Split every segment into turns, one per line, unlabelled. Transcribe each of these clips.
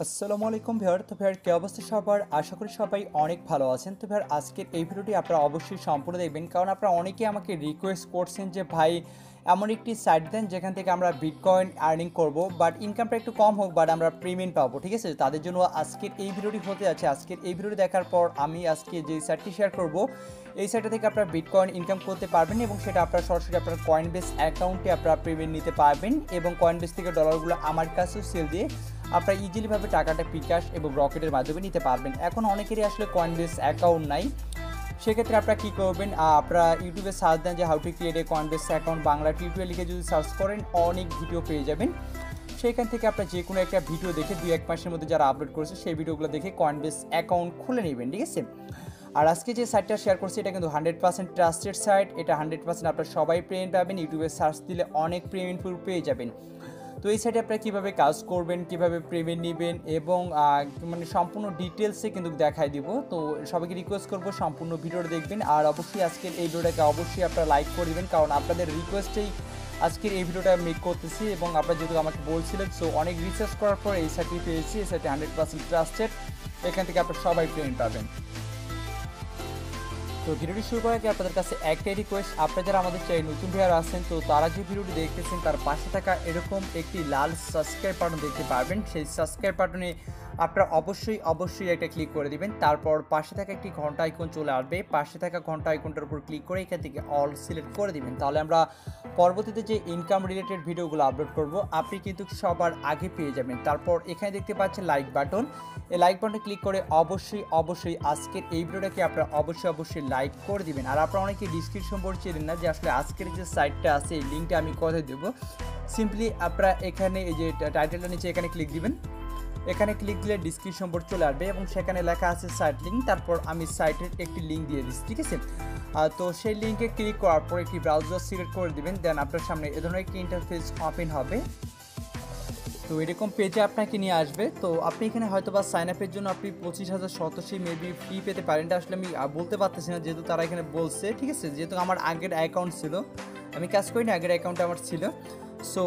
আসসালামু আলাইকুম ভিউয়ার। তো ভিউয়ার কি অবস্থা সবার? আশা করি সবাই অনেক ভালো আছেন। তো ভিউয়ার আজকের এই ভিডিওটি আপনারা অবশ্যই সম্পূর্ণ দেখবেন, কারণ আপনারা অনেকেই আমাকে রিকোয়েস্ট করছেন যে ভাই এমন একটি সাইট দেন যেখান থেকে আমরা বিটকয়েন আর্নিং করব, বাট ইনকামটা একটু কম হোক, বাট আমরা প্রিমিয়াম পাবো। ঠিক আছে, তাদের জন্য আজকের এই ভিডিওটি হতে যাচ্ছে। আজকের এই ভিডিওটি দেখার পর আমি আজকে যে সাইটটি শেয়ার করব, এই সাইটটা থেকে আপনারা বিটকয়েন ইনকাম করতে পারবেন এবং সেটা আপনারা সরাসরি আপনার কয়েনবেস অ্যাকাউন্টে আপনারা প্রিমিয়াম নিতে পারবেন এবং কয়েনবেস থেকে ডলারগুলো আমার কাছেও সেল দিয়ে আপনারা ইজিলিভাবে টাকাটা বিকাশ এবং রকেটের মাধ্যমে নিতে পারবেন। এখন অনেকেরই আসলে কয়েনবেস অ্যাকাউন্ট নাই, সেক্ষেত্রে আপনারা কী করবেন, আপনারা ইউটিউবে সার্চ দেন যে how to create a Coinbase account, Bangla tutorial লিখে যদি সার্চ করেন অনেক ভিডিও পেয়ে যাবেন। সেখান থেকে আপনারা যে কোনো একটা ভিডিও দেখে 2-1 মাসের মধ্যে যারা আপলোড করেছে সেই ভিডিওগুলো দেখে কয়েনবেস অ্যাকাউন্ট খুলে নেবেন। ঠিক আছে, আর আজকে যে সাইটটা শেয়ার করছি এটা কিন্তু 100% ট্রাস্টেড সাইট। এটা 100% আপনারা সবাই পেমেন্ট পাবেন, ইউটিউবে সার্চ দিলে অনেক পেমেন্ট পেয়ে যাবেন। তো এই সাইটে আপনারা কীভাবে কাজ করবেন, কীভাবে পেমেন্ট নেবেন এবং মানে সম্পূর্ণ ডিটেলসে কিন্তু দেখাই দিব। তো সবাইকে রিকোয়েস্ট করবো সম্পূর্ণ ভিডিওটা দেখবেন, আর অবশ্যই আজকের এই ভিডিওটাকে অবশ্যই আপনারা লাইক করে দেবেন, কারণ আপনাদের রিকোয়েস্টেই আজকের এই ভিডিওটা মেক করতেছি এবং আপনারা যেহেতু আমাকে বলছিলেন, সো অনেক রিসার্চ করার পর এই সাইটটি পেয়েছি। এই সাইটটি 100% ট্রাস্টেড, এখান থেকে আপনারা সবাই পেমেন্ট পাবেন। তো ভিডিওটি শুরু করার আগে আপনাদের কাছে একটাই রিকোয়েস্ট, আপনারা যারা আমাদের চ্যানেল নতুন ভিউয়ার আছেন, তো তারা যে ভিডিওটি দেখতেছেন তার পাশে থাকা এরকম একটি লাল সাবস্ক্রাইব বাটন দেখতে পারবেন। সেই সাবস্ক্রাইব বাটনে আপনারা অবশ্যই একটা ক্লিক করে দিবেন। তারপর পাশে থাকা একটি ঘন্টা আইকন চলে আসবে, পাশে থাকা ঘন্টা আইকনটার উপর ক্লিক করে এখান থেকে অল সিলেক্ট করে দিবেন। তাহলে আমরা পরবর্তীতে যে ইনকাম রিলেটেড ভিডিওগুলো আপলোড করব আপনি কিন্তু সবার আগে পেয়ে যাবেন। তারপর এখানে দেখতে পাচ্ছেন লাইক বাটন, এই লাইক বাটনে ক্লিক করে অবশ্যই আজকের এই ভিডিওটাকে আপনারা অবশ্যই লাইক করে দিবেন। আর আপনারা অনেকে ডিসক্রিপশন বোর্ড চেনেন না যে আসলে আজকের যে সাইটটা আছে এই লিঙ্কটা আমি কোথায় দেবো। সিম্পলি আপনারা এখানে এই যে টাইটেলটা নিচে এখানে ক্লিক দিবেন, এখানে ক্লিক দিলে ডিসক্রিপশন বোর্ড চলে আসবে এবং সেখানে লেখা আছে সাইট লিঙ্ক। তারপর আমি সাইটের একটি লিঙ্ক দিয়ে দিচ্ছি। ঠিক আছে, তো সেই লিঙ্কে ক্লিক করার পর একটি ব্রাউজার সিলেক্ট করে দিবেন, দেন আপনার সামনে এ ধরনের একটি ইন্টারফেস ওপেন হবে। তো এরকম পেজে আপনাকে নিয়ে আসবে। তো আপনি এখানে হয়তো বা সাইন আপের জন্য আপনি 25,000 শতাংশ মেবি ফি পেতে পারেন, এটা আসলে আমি বলতে পারতেছি না যেহেতু তারা এখানে বলছে। ঠিক আছে, যেহেতু আমার আগের অ্যাকাউন্ট ছিল, আমি কাজ করিনি, আগের অ্যাকাউন্টে আমার ছিল। সো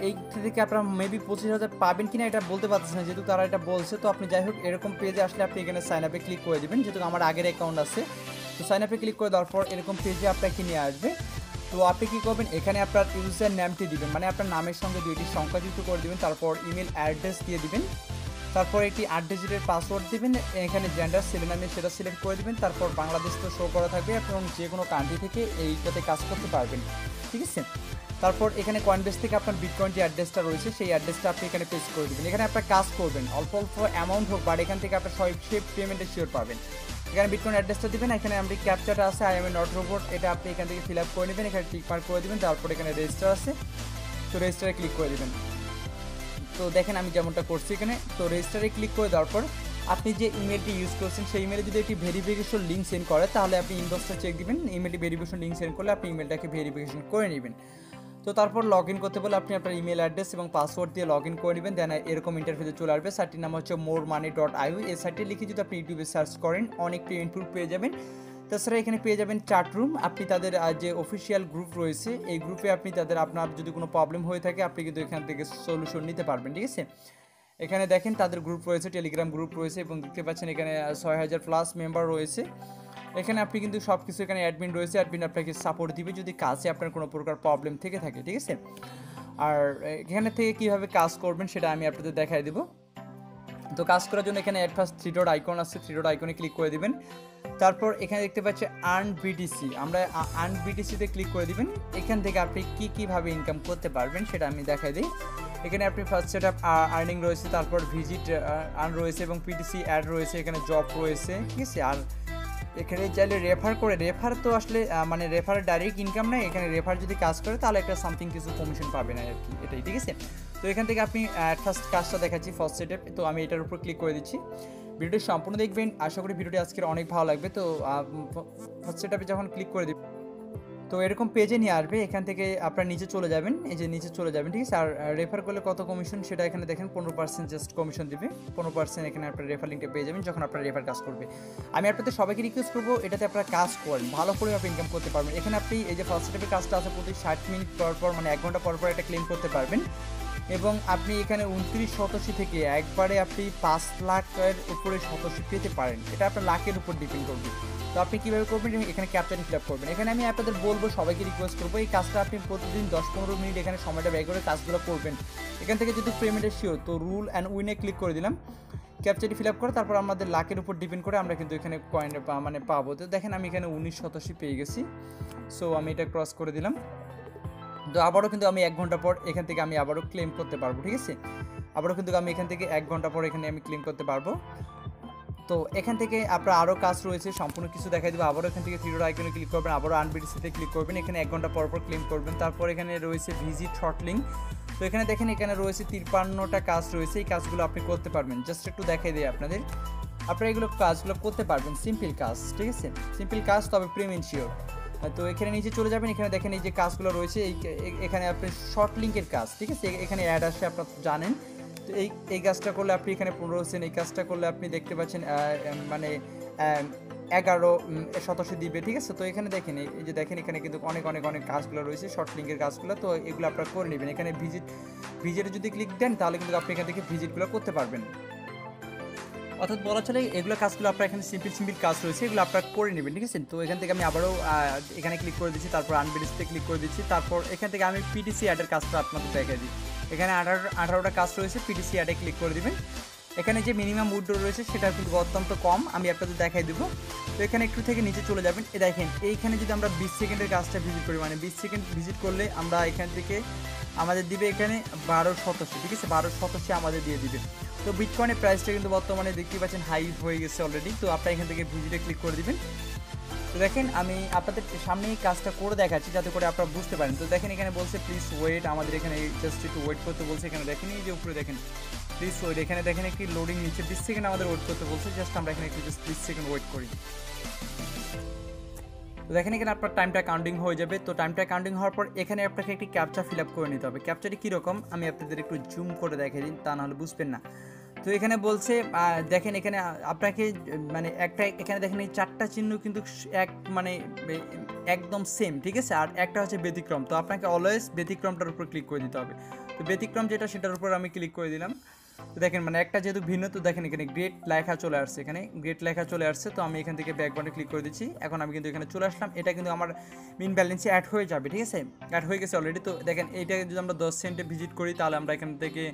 এই থেকে আপনারা মেবি 25,000 পাবেন কিনা এটা বলতে পারতেছি না, যেহেতু তারা এটা বলছে। তো আপনি যাই হোক এরকম পেজে আসলে আপনি এখানে সাইন আপে ক্লিক করে দেবেন, যেহেতু আমার আগের অ্যাকাউন্ট আছে। তো সাইন আপে ক্লিক করে দেওয়ার পর এরকম পেজে আপনাকে নিয়ে আসবে। তো আপনি কী করবেন, এখানে আপনার ইউজার নেমটি দিবেন, মানে আপনার নামের সঙ্গে 2টি সংখ্যা যুক্ত করে দেবেন। তারপর ইমেল অ্যাড্রেস দিয়ে দিবেন, তারপর একটি 8 ডিজিটের পাসওয়ার্ড দিবেন। এখানে জেন্ডার ছেলে নামে সেটা সিলেক্ট করে দেবেন। তারপর বাংলাদেশ তো শো করা থাকবে এবং যে কোনো কান্ট্রি থেকে এইটাতে কাজ করতে পারবেন। ঠিক আছে, তারপর এখানে কয়েনবেস থেকে আপনার বিটকয়েন যে অ্যাড্রেসটা রয়েছে সেই অ্যাড্রেসটা আপনি এখানে পেস্ট করে দেবেন। এখানে আপনার কাজ করবেন, অল্প অ্যামাউন্ট হোক, বাট এখান থেকে আপনার সব পেমেন্টে শিওর পাবেন। এখানে বিটকয়েন অ্যাড্রেসটা দিবেন, এখানে আপনি ক্যাপচাটা আছে I M A not robot, এটা আপনি এখান থেকে ফিল আপ করে নেবেন, এখানে টিক মার্ক করে দেবেন। তারপর এখানে রেজিস্টার আছে, তো রেজিস্টারে ক্লিক করে দেবেন। তো দেখেন আমি যেমনটা করছি এখানে, তো রেজিস্টারে ক্লিক করে দেওয়ার পর আপনি যে ইমেলটি ইউজ করছেন সেই ইমেলে যদি একটি ভেরিফিকেশন লিঙ্ক সেন্ড করে তাহলে আপনি ইনবক্সটা চেক দিবেন। ইমেলটি ভেরিফিকেশন লিঙ্ক সেন্ড করলে আপনি ইমেলটাকে ভেরিফিকেশন করে নেবেন। তো তারপর লগ ইন করতে বলে আপনি আপনার ইমেল অ্যাড্রেস এবং পাসওয়ার্ড দিয়ে লগ ইন করে নেবেন। দেন এরকম ইন্টারফেসে চলে আসবে। সাইটটির নাম হচ্ছে moremoney.io। এই সাইটটি লিখে যদি আপনি ইউটিউবে সার্চ করেন অনেক পেমেন্ট প্রুফ পেয়ে যাবেন। তাছাড়া এখানে পেয়ে যাবেন চ্যাট রুম, আপনি তাদের যে অফিসিয়াল গ্রুপ রয়েছে এই গ্রুপে আপনি আপনার যদি কোনো প্রবলেম হয়ে থাকে আপনি কিন্তু এখান থেকে সলিউশন নিতে পারবেন। ঠিক আছে, এখানে দেখেন তাদের গ্রুপ রয়েছে, টেলিগ্রাম গ্রুপ রয়েছে এবং দেখতে পাচ্ছেন এখানে 6,000+ মেম্বার রয়েছে। এখানে আপনি কিন্তু সব কিছু, এখানে অ্যাডমিন রয়েছে, অ্যাডমিন আপনাকে সাপোর্ট দিবে যদি কাজে আপনার কোনো প্রকার প্রবলেম থেকে থাকে। ঠিক আছে, আর এখানে থেকে কীভাবে কাজ করবেন সেটা আমি আপনাদের দেখাই দেবো। তো কাজ করার জন্য এখানে অ্যাট ফার্স্ট 3 ডট আইকন আছে, 3 ডট আইকনে ক্লিক করে দিবেন। তারপর এখানে দেখতে পাচ্ছি আর্ন বিটিসি, আমরা আর্ন বিটিসিতে ক্লিক করে দিবেন। এখান থেকে আপনি কীভাবে ইনকাম করতে পারবেন সেটা আমি দেখাই দিই। এখানে আপনি ফার্স্ট সেট আপ আর্নিং রয়েছে, তারপর ভিজিট আর্ন রয়েছে এবং পিটিসি অ্যাড রয়েছে, এখানে জব রয়েছে। ঠিক আছে, আর এখানে চাইলে রেফার তো আসলে মানে রেফারের ডাইরেক্ট ইনকাম নেই, এখানে রেফার যদি কাজ করে তাহলে একটা সামথিং কিছু কমিশন পাবেন আর কি, এটাই। ঠিক আছে, তো এখান থেকে আপনি ফার্স্ট কাজটা দেখাচ্ছি ফার্স্ট সেটআপ, তো আমি এটার উপর ক্লিক করে দিচ্ছি। ভিডিওটি সম্পূর্ণ দেখবেন, আশা করি ভিডিওটি আজকের অনেক ভালো লাগবে। তো ফার্স্ট সেটআপে যখন ক্লিক করে দিবেন তো এরকম পেজে নিয়ে আসবে। এখান থেকে আপনার নিচে চলে যাবেন, এই যে নিচে চলে যাবেন। ঠিক আছে, আর রেফার করলে কত কমিশন সেটা এখানে দেখেন 15% জাস্ট কমিশন দিবে, 15% এখানে আপনার রেফার লিঙ্কটা পেয়ে যাবেন যখন আপনার রেফার কাজ করবে। আমি আপনাদের সবাইকে রিকোয়েস্ট করবো এটাতে আপনারা কাজ করেন, ভালো করে আপনি ইনকাম করতে পারবেন। এখানে আপনি এই যে ফার্স্ট স্টেপের কাজটা আছে প্রতি 60 মিনিট পর পর, মানে 1 ঘন্টা পর পর এটা ক্লেম করতে পারবেন। এবং আপনি এখানে 29 সদস্য থেকে একবারে আপনি 5 লাখের উপরে সদস্য পেতে পারেন। এটা আপনার লাখের উপর ডিপেন্ড করবে। তো আপনি কীভাবে করবেন, এখানে ক্যাপচারটি ফিল আপ করবেন। এখানে আমি আপনাদের বলবো, সবাইকে রিকোয়েস্ট করবো, এই কাজটা আপনি প্রতিদিন 10-15 মিনিট এখানে সময়টা ব্যয় করে কাজগুলো করবেন। এখান থেকে যদি পেমেন্টের শিওর, তো রুল অ্যান্ড উইনে ক্লিক করে দিলাম, ক্যাপচারটি ফিল আপ করে তারপর আমাদের লাখের উপর ডিপেন্ড করে আমরা কিন্তু এখানে কয়েন মানে পাবো। তো দেখেন আমি এখানে 19 শতাংশ পেয়ে গেছি। সো আমি এটা ক্রস করে দিলাম। তো আবারও কিন্তু আমি 1 ঘন্টা পর এখান থেকে আমি আবারও ক্লেম করতে পারবো, ঠিক আছে। আবারও কিন্তু আমি এখান থেকে 1 ঘন্টা পর এখানে আমি ক্লেম করতে পারবো। তো এখান থেকে আপনার আরও কাজ রয়েছে, সম্পূর্ণ কিছু দেখাই দেবো। আবারও এখান থেকে থ্রিডোর আইকনে ক্লিক করবেন, আবারও আনবিডিসিতে ক্লিক করবেন, এখানে 1 ঘন্টা পর পর ক্লেম করবেন। তারপর এখানে রয়েছে ভিজিট শর্টলিং। তো এখানে দেখেন এখানে রয়েছে 53টা কাজ রয়েছে, এই কাজগুলো আপনি করতে পারবেন। জাস্ট একটু দেখাই দিই আপনাদের, আপনারা এগুলো কাজগুলো করতে পারবেন, সিম্পল কাজ, ঠিক আছে, সিম্পল কাজ, তবে পেমেন্ট শিওর। তো এখানে নিচে চলে যাবেন, এখানে দেখেন এই যে কাজগুলো রয়েছে, এখানে আপনি শর্ট লিঙ্কের কাজ, ঠিক আছে, এখানে অ্যাড আসে, আপনারা জানেন। তো এই কাজটা করলে আপনি এখানে 15 সেন্ট, এই কাজটা করলে আপনি দেখতে পাচ্ছেন মানে 11 শতাংশ দিবে, ঠিক আছে। তো এখানে দেখেন এই যে দেখেন এখানে কিন্তু অনেক অনেক অনেক কাজগুলো রয়েছে, শর্ট লিঙ্কের কাজগুলো। তো এগুলো আপনারা করে নেবেন। এখানে ভিজিটে যদি ক্লিক দেন তাহলে কিন্তু আপনি এখান থেকে ভিজিটগুলো করতে পারবেন। অর্থাৎ বলা চলে এগুলো কাজগুলো আপনার এখানে সিম্পল কাজ রয়েছে, এগুলো আপনারা করে নেবেন, ঠিক আছে। তো এখান থেকে আমি আবারও এখানে ক্লিক করে দিচ্ছি, তারপর আনবিডিসিতে ক্লিক করে দিচ্ছি, তারপর এখান থেকে আমি পিটিসি অ্যাডের কাজটা আপনাদের দেখাই দিই। এখানে 18টা কাজ রয়েছে, পিটিসি অ্যাডে ক্লিক করে দিবেন। এখানে যে মিনিমাম উইথড্র রয়েছে সেটা কিন্তু অত্যন্ত কম, আমি আপনাদের দেখাই দেবো। তো এখানে একটু থেকে নিচে চলে যাবেন, দেখেন এইখানে যদি আমরা 20 সেকেন্ডের কাজটা ভিজিট করি, মানে 20 সেকেন্ড ভিজিট করলে আমরা এখান থেকে আমাদের দিবে এখানে 12 শতাংশ, ঠিক আছে, 12 শতাংশ আমাদের দিয়ে দিবে। তো বিটকয়েনের প্রাইসটা কিন্তু বর্তমানে দেখতে পাচ্ছেন হাই হয়ে গেছে অলরেডি। তো আপনারা এখান থেকে ভিজিটে ক্লিক করে দিবেন। তো দেখেন আমি আপনাদের সামনেই কাজটা করে দেখাচ্ছি যাতে করে আপনারা বুঝতে পারেন। তো দেখেন এখানে বলছে প্লিজ ওয়েট, আমাদের এখানে জাস্ট একটু ওয়েট করতে বলছে। এখানে দেখেন এই যে উপরে দেখেন প্লিজ ওয়েট, এখানে দেখেন একটি লোডিং নিচ্ছে, 20 সেকেন্ড আমাদের ওয়েট করতে বলছে। জাস্ট আমরা এখানে একটু জাস্ট 20 সেকেন্ড ওয়েট করি। তো দেখেন এখানে আপনার টাইমটা কাউন্টিং হয়ে যাবে। তো টাইমটা কাউন্টিং হওয়ার পর এখানে আপনাকে একটি ক্যাপচা ফিল আপ করে নিতে হবে। ক্যাপচাটি কীরকম আমি আপনাদের একটু জুম করে দেখিয়ে দিন, তা নাহলে বুঝবেন না। তো এখানে বলছে দেখেন এখানে আপনাকে মানে একটা এখানে দেখেন এই 4টা চিহ্ন কিন্তু মানে একদম সেম, ঠিক আছে, আর একটা হচ্ছে ব্যতিক্রম। তো আপনাকে অলওয়েজ ব্যতিক্রমটার উপর ক্লিক করে দিতে হবে। তো ব্যতিক্রম যেটা সেটার উপর আমি ক্লিক করে দিলাম। তো দেখেন মানে একটা যেহেতু ভিন্ন, তো দেখেন এখানে গ্রেট লেখা চলে আসছে, এখানে গ্রেট লেখা চলে আসছে। তো আমি এখান থেকে ব্যাক বাটনে ক্লিক করে দিচ্ছি। এখন আমি কিন্তু এখানে চলে আসলাম, এটা কিন্তু আমার মিন ব্যালেন্সে অ্যাড হয়ে যাবে, ঠিক আছে, অ্যাড হয়ে গেছে অলরেডি। তো দেখেন এইটা যদি আমরা 10 সেন্টে ভিজিট করি তাহলে আমরা এখান থেকে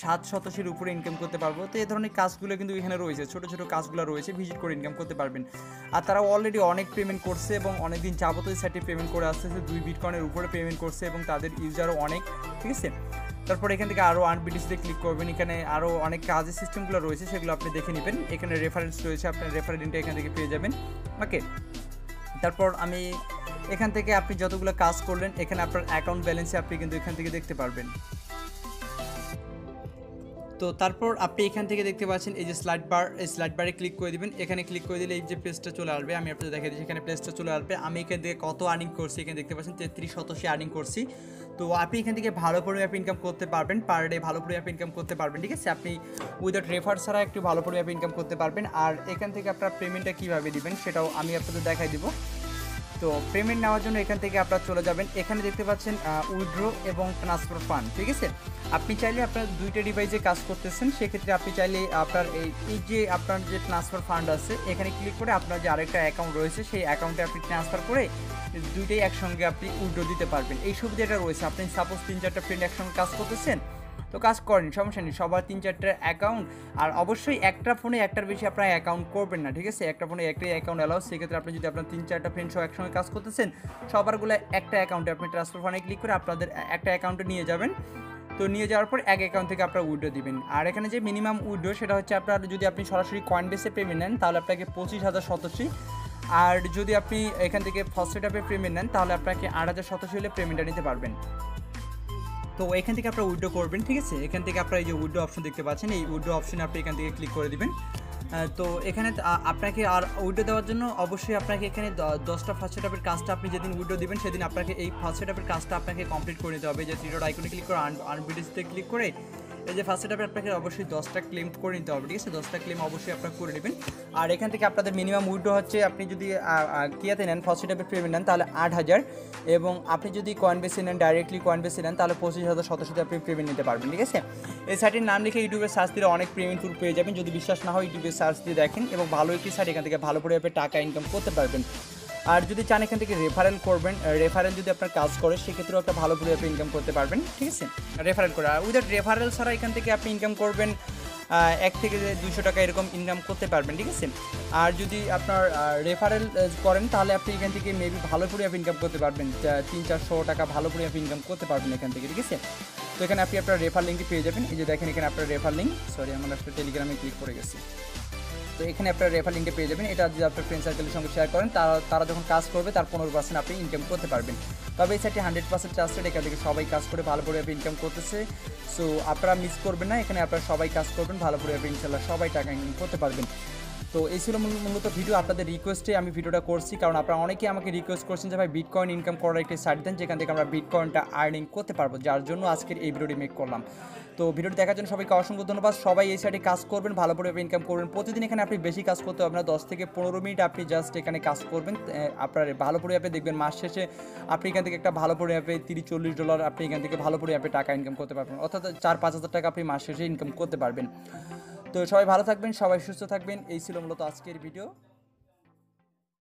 7 শতাংশের উপরে ইনকাম করতে পারবো। তো এই ধরনের কাজগুলো কিন্তু এখানে রয়েছে, ছোটো ছোটো কাজগুলো রয়েছে, ভিজিট করে ইনকাম করতে পারবেন। আর তারা অলরেডি অনেক পেমেন্ট করছে এবং অনেকদিন যাবতীয় সাইটে পেমেন্ট করে আসতেছে, 2 বিটকয়েনের উপরে পেমেন্ট করছে এবং তাদের ইউজারও অনেক, ঠিক আছে। তারপর এখান থেকে আরও আনবিডিসিতে ক্লিক করবেন, এখানে আরও অনেক কাজের সিস্টেমগুলো রয়েছে, সেগুলো আপনি দেখে নেবেন। এখানে রেফারেন্স রয়েছে, আপনার রেফারেন্সটা এখান থেকে পেয়ে যাবেন, ওকে। তারপর আমি এখান থেকে আপনি যতগুলো কাজ করলেন এখানে আপনার অ্যাকাউন্ট ব্যালেন্সে আপনি কিন্তু এখান থেকে দেখতে পারবেন। তো তারপর আপনি এখান থেকে দেখতে পাচ্ছেন এই যে স্লাইড বার, এই স্লাইড বারে ক্লিক করে দিবেন। এখানে ক্লিক করে দিলে এই যে পেজটা চলে আসবে, আমি আপনাদের দেখাই দিচ্ছি। এখানে পেজটা চলে আসবে, আমি এখান থেকে কত আর্নিং করছি এখানে দেখতে পাচ্ছেন 33 শতাংশ আর্নিং করছি। তো আপনি এখান থেকে ভালো পরিমাপ ইনকাম করতে পারবেন, পার ডে ভালো পরিমাপ ইনকাম করতে পারবেন, ঠিক আছে। আপনি উইদাউট রেফার ছাড়া একটু ভালো পরিমাপ ইনকাম করতে পারবেন। আর এখান থেকে আপনার পেমেন্টটা কীভাবে দিবেন সেটাও আমি আপনাদের দেখাই দিব। তো পেমেন্ট নেওয়ার জন্য এখান থেকে আপনারা চলে যাবেন, এখানে দেখতে পাচ্ছেন উইথড্র এবং ট্রান্সফার ফান্ড, ঠিক আছে। আপনি চাইলে আপনার 2টা ডিভাইসে কাজ করতেছেন, সেক্ষেত্রে আপনি চাইলে আপনার এই যে আপনার যে ট্রান্সফার ফান্ড আছে এখানে ক্লিক করে আপনার যে আরেকটা অ্যাকাউন্ট রয়েছে সেই অ্যাকাউন্টে আপনি ট্রান্সফার করে 2টাই একসঙ্গে আপনি উইথড্র দিতে পারবেন। এই সুবিধাটা রয়েছে। আপনি সাপোজ 3-4টা ফ্রেন্ড একসঙ্গে কাজ করতেছেন, তো কাজ করেন, সমস্যা নেই, সবার 3-4টা অ্যাকাউন্ট। আর অবশ্যই একটা ফোনে একটার বেশি আপনার অ্যাকাউন্ট করবেন না, ঠিক আছে। একটা ফোনে একটাই অ্যাকাউন্ট অ্যালাউ। সেক্ষেত্রে আপনি যদি আপনার 3-4টা ফ্রেন্ড সহ একসঙ্গে কাজ করতেছেন, সবারগুলো একটা অ্যাকাউন্টে আপনি ট্রান্সফার ফান্ডে ক্লিক করে আপনাদের একটা অ্যাকাউন্টে নিয়ে যাবেন। তো নিয়ে যাওয়ার পর এক অ্যাকাউন্ট থেকে আপনার উইথড্র দিবেন। আর এখানে যে মিনিমাম উইথড্র সেটা হচ্ছে আপনার যদি আপনি সরাসরি কয়েন বেসে পেমেন্ট নেন তাহলে আপনাকে 25,000 শতাংশী। আর যদি আপনি এখান থেকে ফার্স্ট সেটআপে পেমেন্ট নেন তাহলে আপনাকে 8,000 শতাংশী হলে পেমেন্টটা নিতে পারবেন। তো এখান থেকে আপনারা উইথড্র করবেন, ঠিক আছে। এখান থেকে আপনারা এই যে উইথড্র অপশন দেখতে পাচ্ছেন, এই উইথড্র অপশনে আপনি এখান থেকে ক্লিক করে দিবেন। তো এখানে আপনাকে আর উইথড্র দেওয়ার জন্য অবশ্যই আপনাকে এখানে 10টা ফার্স্ট সেটআপের কাজটা আপনি যেদিন উইথড্র দিবেন সেদিন আপনাকে এই ফার্স্ট সেটআপের কাজটা আপনাকে কমপ্লিট করে নিতে হবে। যে থ্রি ডট আইকনে ক্লিক করে আনবিডিসিতে ক্লিক করে এই যে ফার্স্ট সেটআপে আপনাকে অবশ্যই 10টা ক্লেম করে নিতে হবে, ঠিক আছে? 10টা ক্লেম অবশ্যই আপনারা করে নেবেন। আর এখান থেকে আপনাদের মিনিমাম উইথড্র হচ্ছে, আপনি যদি কিয়াতে নেন ফার্স্ট সেটআপে পেমেন্ট নেন তাহলে 8,000, এবং আপনি যদি কয়েনবেসে নেন, ডাইরেক্টলি কয়েনবেসে নেন তাহলে 25,700 আপনি পেমেন্ট নিতে পারবেন, ঠিক আছে? এই সাইটের নাম লিখে ইউটিউবে সার্চ দিলে অনেক পেমেন্ট টুল পেয়ে যাবেন। যদি বিশ্বাস না হয় ইউটিউবে সার্চ দিয়ে দেখেন, এবং ভালো একটি সাইট, এখান থেকে ভালো পরিমাণে টাকা ইনকাম করতে পারবেন। আর যদি চান এখান থেকে রেফারেল করবেন, রেফারেল যদি আপনার কাজ করে সেক্ষেত্রেও একটা ভালো পরিমাণে ইনকাম করতে পারবেন, ঠিক আছে? রেফারেল করে, আর উইদাউট রেফারেল ছাড়া এখান থেকে আপনি ইনকাম করবেন 1 থেকে 200 টাকা এরকম ইনকাম করতে পারবেন, ঠিক আছে? আর যদি আপনার রেফারেল করেন তাহলে আপনি এখান থেকে মেবি ভালো পরিমাণে ইনকাম করতে পারবেন, 300-400 টাকা ভালো পরিমাণে ইনকাম করতে পারবেন এখান থেকে, ঠিক আছে? তো এখানে আপনি আপনার রেফার লিঙ্কটি পেয়ে যাবেন। এই যে দেখেন এখানে আপনার রেফার লিঙ্ক, সরি আমার একটা টেলিগ্রামে ক্লিক করে গেছি। তো এখানে আপনার রেফার লিঙ্কটা পেয়ে যাবেন। এটা যদি আপনার ফ্রেন্ড সার্কেলের সঙ্গে শেয়ার করেন, তারা যখন কাজ করবে তার 15% আপনি ইনকাম করতে পারবেন। তবে এই সাইটটি 100% ট্রাস্টেড, এখান থেকে সবাই কাজ করে ভালো পরিমাণে ইনকাম করতেছে। সো আপনারা মিস করবেন না, এখানে আপনারা সবাই কাজ করবেন ভালো পরিমাণে, ইনশাল্লাহ সবাই টাকা ইনকাম করতে পারবেন। তো এই ছিল মূলত ভিডিও, আপনাদের রিকোয়েস্টে আমি ভিডিওটা করছি, কারণ আপনারা অনেকেই আমাকে রিকোয়েস্ট করছেন যে ভাই বিটকয়েন ইনকাম করার একটি সাইট দেন যেখান থেকে আমরা বিটকয়েনটা আর্নিং করতে পারবো, যার জন্য আজকের এই ভিডিওটি মেক করলাম। তো ভিডিওটি দেখার জন্য সবাইকে অসংখ্য ধন্যবাদ। সবাই এই সাইটে কাজ করবেন, ভালো পরিমাণে ইনকাম করবেন। প্রতিদিন এখানে আপনি বেশি কাজ করতে হবে না, 10 থেকে 15 মিনিট আপনি জাস্ট এখানে কাজ করবেন, আপনার ভালো পরিমাণে দেখবেন মাস শেষে আপনি এখান থেকে একটা ভালো পরিমাণে $30-40 আপনি এখান থেকে ভালো পরিমাণে টাকা ইনকাম করতে পারবেন, অর্থাৎ 4-5 হাজার টাকা আপনি মাস শেষে ইনকাম করতে পারবেন। তো সবাই ভালো থাকবেন, সবাই সুস্থ থাকবেন। এই ছিল মূলত আজকের ভিডিও।